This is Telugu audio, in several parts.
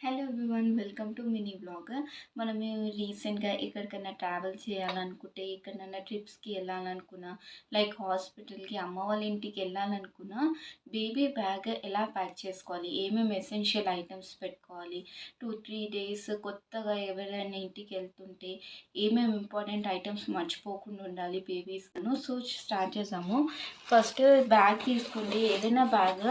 Hello everyone, welcome to mini blog. మనము రీసెంట్గా ఎక్కడికైనా ట్రావెల్ చేయాలనుకుంటే, ఎక్కడైనా ట్రిప్స్కి వెళ్ళాలనుకున్నా, లైక్ హాస్పిటల్కి, అమ్మ వాళ్ళ ఇంటికి వెళ్ళాలనుకున్నా, బేబీ బ్యాగ్ ఎలా ప్యాక్ చేసుకోవాలి, ఏమేమి ఎసెన్షియల్ ఐటమ్స్ పెట్టుకోవాలి, 2-3 డేస్ కొత్తగా ఎవరైనా ఇంటికి వెళ్తుంటే ఏమేమి ఇంపార్టెంట్ ఐటమ్స్ మర్చిపోకుండా ఉండాలి బేబీస్ను. సో స్టార్ట్ చేసాము. ఫస్ట్ బ్యాగ్ తీసుకోండి, ఏదైనా బ్యాగ్,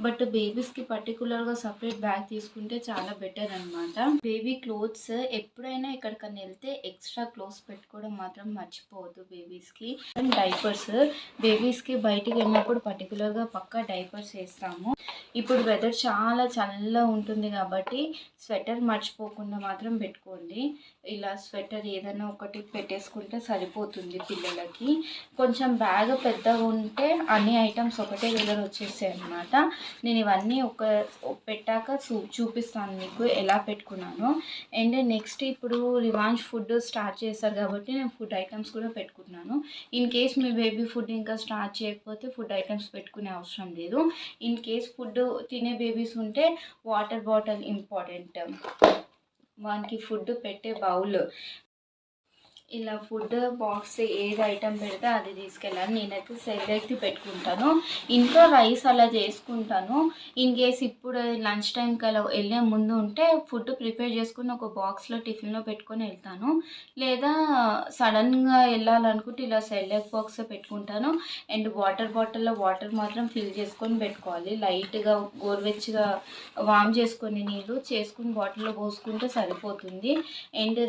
బట్ బేబీస్కి పర్టికులర్గా సపరేట్ బ్యాగ్ తీసుకుంటే చాలా బెటర్ అనమాట. బేబీ క్లోత్స్ ఎప్పుడైనా ఎక్కడికైనా వెళ్తే ఎక్స్ట్రా క్లోత్స్ పెట్టుకోవడం మాత్రం మర్చిపోవద్దు బేబీస్కి. అండ్ డైపర్స్, బేబీస్కి బయటికి వెళ్ళినప్పుడు పర్టికులర్గా పక్కా డైపర్స్ వేస్తాము. ఇప్పుడు వెదర్ చాలా చల్లగా ఉంటుంది కాబట్టి స్వెటర్ మర్చిపోకుండా మాత్రం పెట్టుకోండి. ఇలా స్వెటర్ ఏదైనా ఒకటి పెట్టేసుకుంటే సరిపోతుంది పిల్లలకి. కొంచెం బ్యాగ్ పెద్దగా ఉంటే అన్ని ఐటమ్స్ ఒకటే దగ్గర వచ్చేసాయి అనమాట. నేను ఇవన్నీ పెట్టాక చూపిస్తాను మీకు ఎలా పెట్టుకున్నాను. అండ్ నెక్స్ట్ ఇప్పుడు రివాంజ్ ఫుడ్ స్టార్ట్ చేశారు కాబట్టి నేను ఫుడ్ ఐటమ్స్ కూడా పెట్టుకుంటున్నాను. In case me baby food ఇంకా స్టార్ట్ చేయకపోతే ఫుడ్ ఐటమ్స్ పెట్టుకునే అవసరం లేదు. ఇన్ కేస్ ఫుడ్ తినే బేబీస్ ఉంటే వాటర్ బాటిల్ ఇంపార్టెంట్. వానికి ఫుడ్ పెట్టే బౌల్, ఇలా ఫుడ్ బాక్స్ ఏది ఐటమ్ పెడితే అది తీసుకెళ్ళాలి. నేనైతే సెలెక్ట్ పెట్టుకుంటాను. ఇంట్లో రైస్ అలా చేసుకుంటాను. ఇన్ కేస్ ఇప్పుడు లంచ్ టైంకి అలా వెళ్ళే ముందు ఉంటే ఫుడ్ ప్రిపేర్ చేసుకుని ఒక బాక్స్లో టిఫిన్లో పెట్టుకొని వెళ్తాను. లేదా సడన్గా వెళ్ళాలనుకుంటే ఇలా సెలెక్ట్ బాక్స్ పెట్టుకుంటాను. అండ్ వాటర్ బాటిల్లో వాటర్ మాత్రం ఫిల్ చేసుకొని పెట్టుకోవాలి. లైట్గా గోరువెచ్చగా వామ్ చేసుకొని నీళ్ళు చేసుకుని బాటిల్లో పోసుకుంటే సరిపోతుంది. అండ్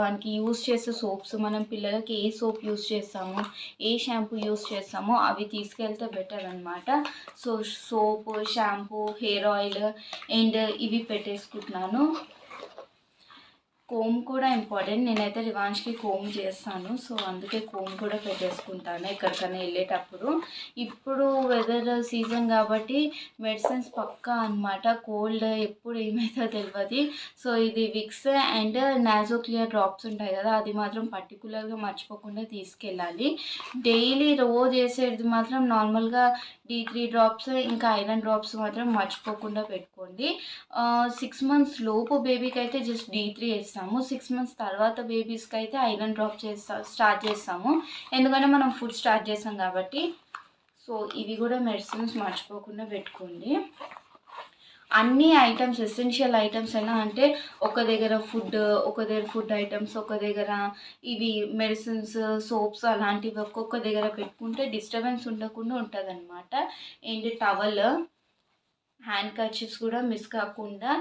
వానికి యూస్ చేసే సోప్స్, మనం పిల్లలకి ఏ సోప్ యూస్ చేస్తామో, ఏ షాంపూ యూస్ చేస్తామో అవి తీసుకెళ్తే బెటర్ అనమాట. So soap, shampoo, hair oil and ఇవి పెట్టేసుకుంటున్నాను. కోమ్ కూడా ఇంపార్టెంట్. నేనైతే రివాన్ష్కి కోమ్ చేస్తాను, సో అందుకే కోమ్ కూడా పెట్టేసుకుంటాను ఎక్కడికైనా వెళ్ళేటప్పుడు. ఇప్పుడు వెదర్ సీజన్ కాబట్టి మెడిసిన్స్ పక్కా అనమాట. కోల్డ్ ఎప్పుడు ఏమైతే తెలియదు. సో ఇది విక్స్ అండ్ నాజోక్లియర్ డ్రాప్స్ ఉంటాయి కదా, అది మాత్రం పర్టికులర్గా మర్చిపోకుండా తీసుకెళ్ళాలి. డైలీ రోజు వేసేది మాత్రం నార్మల్గా D3 డ్రాప్స్, ఇంకా ఐరన్ డ్రాప్స్ మాత్రం మర్చిపోకుండా పెట్టుకోండి. 6 months లోపు బేబీకి అయితే జస్ట్ D3 వేస్తాము. 6 months తర్వాత బేబీస్కి అయితే ఐరన్ డ్రాప్ స్టార్ట్ చేస్తాము. ఎందుకంటే మనం ఫుడ్ స్టార్ట్ చేస్తాం కాబట్టి. సో ఇవి కూడా మెడిసిన్స్ మర్చిపోకుండా పెట్టుకోండి. అన్ని ఐటమ్స్, ఎసెన్షియల్ ఐటమ్స్ ఎలా అంటే ఒక దగ్గర ఫుడ్ ఐటమ్స్, ఒక దగ్గర ఇవి మెడిసిన్స్, సోప్స్ అలాంటివి ఒక్కొక్క దగ్గర పెట్టుకుంటే డిస్టర్బెన్స్ ఉండకుండా ఉంటుంది అనమాట. అండ్ టవల్, హ్యాండ్ కర్చీఫ్స్ కూడా మిస్ కాకుండా